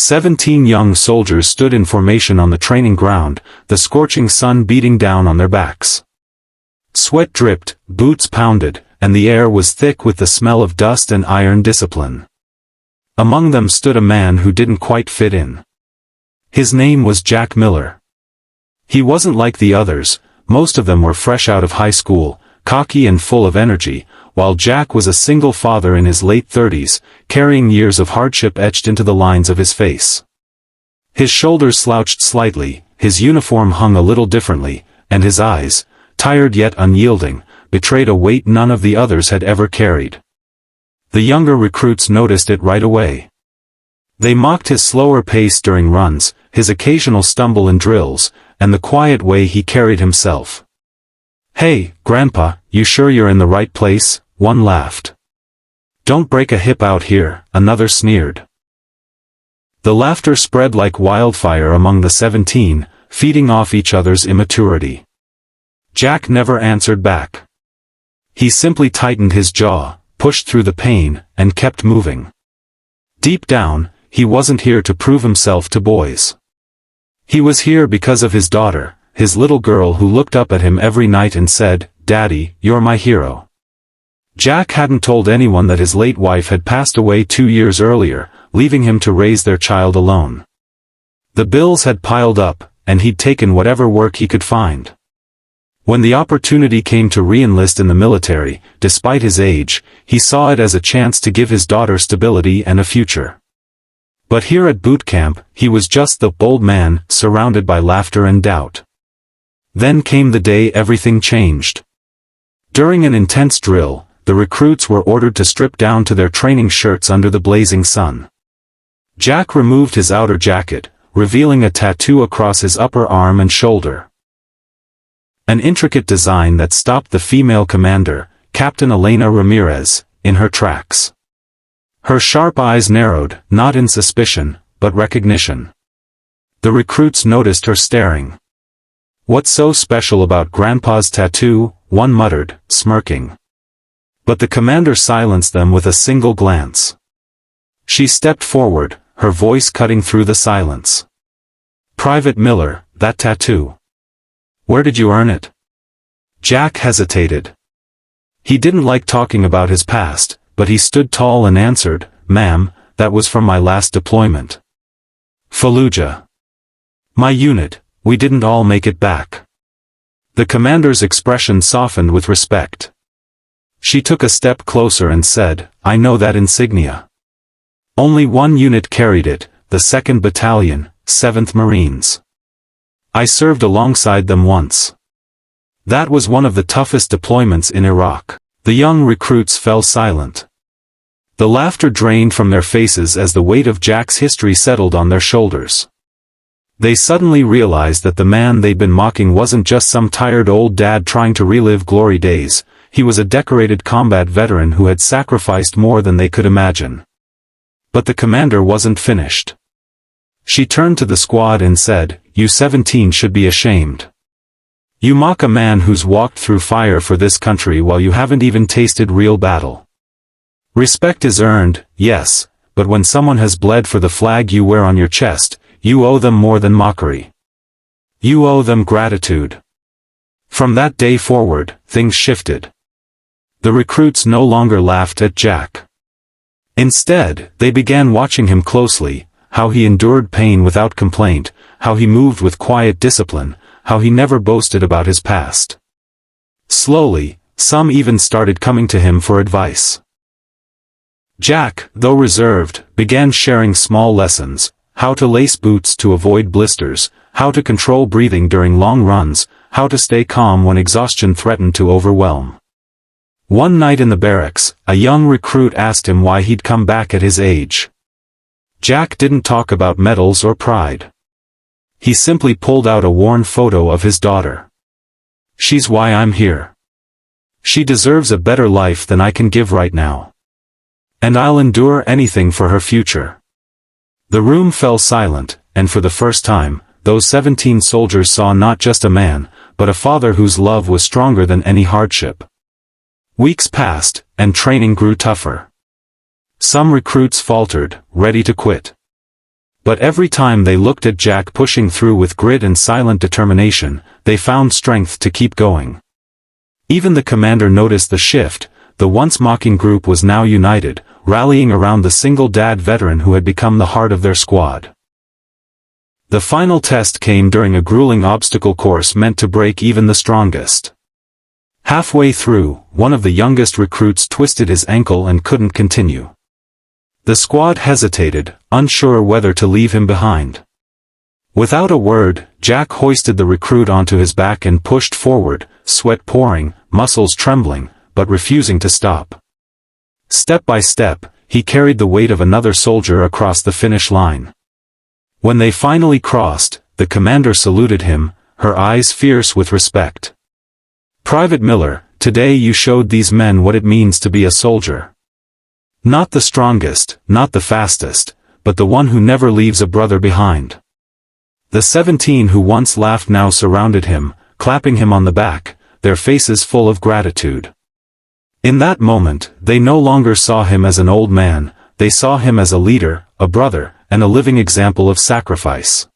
17 young soldiers stood in formation on the training ground, the scorching sun beating down on their backs. Sweat dripped, boots pounded, and the air was thick with the smell of dust and iron discipline. Among them stood a man who didn't quite fit in. His name was Jack Miller. He wasn't like the others. Most of them were fresh out of high school, cocky and full of energy, while Jack was a single father in his late 30s, carrying years of hardship etched into the lines of his face. His shoulders slouched slightly, his uniform hung a little differently, and his eyes, tired yet unyielding, betrayed a weight none of the others had ever carried. The younger recruits noticed it right away. They mocked his slower pace during runs, his occasional stumble in drills, and the quiet way he carried himself. "Hey, Grandpa, you sure you're in the right place?" one laughed. "Don't break a hip out here," another sneered. The laughter spread like wildfire among the 17, feeding off each other's immaturity. Jack never answered back. He simply tightened his jaw, pushed through the pain, and kept moving. Deep down, he wasn't here to prove himself to boys. He was here because of his daughter, his little girl who looked up at him every night and said, "Daddy, you're my hero." Jack hadn't told anyone that his late wife had passed away 2 years earlier, leaving him to raise their child alone. The bills had piled up, and he'd taken whatever work he could find. When the opportunity came to re-enlist in the military, despite his age, he saw it as a chance to give his daughter stability and a future. But here at boot camp, he was just the bold man, surrounded by laughter and doubt. Then came the day everything changed. During an intense drill, the recruits were ordered to strip down to their training shirts under the blazing sun. Jack removed his outer jacket, revealing a tattoo across his upper arm and shoulder. An intricate design that stopped the female commander, Captain Elena Ramirez, in her tracks. Her sharp eyes narrowed, not in suspicion, but recognition. The recruits noticed her staring. "What's so special about Grandpa's tattoo?" one muttered, smirking. But the commander silenced them with a single glance. She stepped forward, her voice cutting through the silence. "Private Miller, that tattoo. Where did you earn it?" Jack hesitated. He didn't like talking about his past, but he stood tall and answered, "Ma'am, that was from my last deployment. Fallujah. My unit, we didn't all make it back." The commander's expression softened with respect. She took a step closer and said, "I know that insignia. Only one unit carried it, the 2nd Battalion, 7th Marines. I served alongside them once. That was one of the toughest deployments in Iraq." The young recruits fell silent. The laughter drained from their faces as the weight of Jack's history settled on their shoulders. They suddenly realized that the man they'd been mocking wasn't just some tired old dad trying to relive glory days. He was a decorated combat veteran who had sacrificed more than they could imagine. But the commander wasn't finished. She turned to the squad and said, "You 17 should be ashamed. You mock a man who's walked through fire for this country while you haven't even tasted real battle. Respect is earned, yes, but when someone has bled for the flag you wear on your chest, you owe them more than mockery. You owe them gratitude." From that day forward, things shifted. The recruits no longer laughed at Jack. Instead, they began watching him closely, how he endured pain without complaint, how he moved with quiet discipline, how he never boasted about his past. Slowly, some even started coming to him for advice. Jack, though reserved, began sharing small lessons: how to lace boots to avoid blisters, how to control breathing during long runs, how to stay calm when exhaustion threatened to overwhelm. One night in the barracks, a young recruit asked him why he'd come back at his age. Jack didn't talk about medals or pride. He simply pulled out a worn photo of his daughter. "She's why I'm here. She deserves a better life than I can give right now. And I'll endure anything for her future." The room fell silent, and for the first time, those 17 soldiers saw not just a man, but a father whose love was stronger than any hardship. Weeks passed, and training grew tougher. Some recruits faltered, ready to quit. But every time they looked at Jack pushing through with grit and silent determination, they found strength to keep going. Even the commander noticed the shift. The once mocking group was now united, rallying around the single dad veteran who had become the heart of their squad. The final test came during a grueling obstacle course meant to break even the strongest. Halfway through, one of the youngest recruits twisted his ankle and couldn't continue. The squad hesitated, unsure whether to leave him behind. Without a word, Jack hoisted the recruit onto his back and pushed forward, sweat pouring, muscles trembling, but refusing to stop. Step by step, he carried the weight of another soldier across the finish line. When they finally crossed, the commander saluted him, her eyes fierce with respect. "Private Miller, today you showed these men what it means to be a soldier. Not the strongest, not the fastest, but the one who never leaves a brother behind." The 17 who once laughed now surrounded him, clapping him on the back, their faces full of gratitude. In that moment, they no longer saw him as an old man, they saw him as a leader, a brother, and a living example of sacrifice.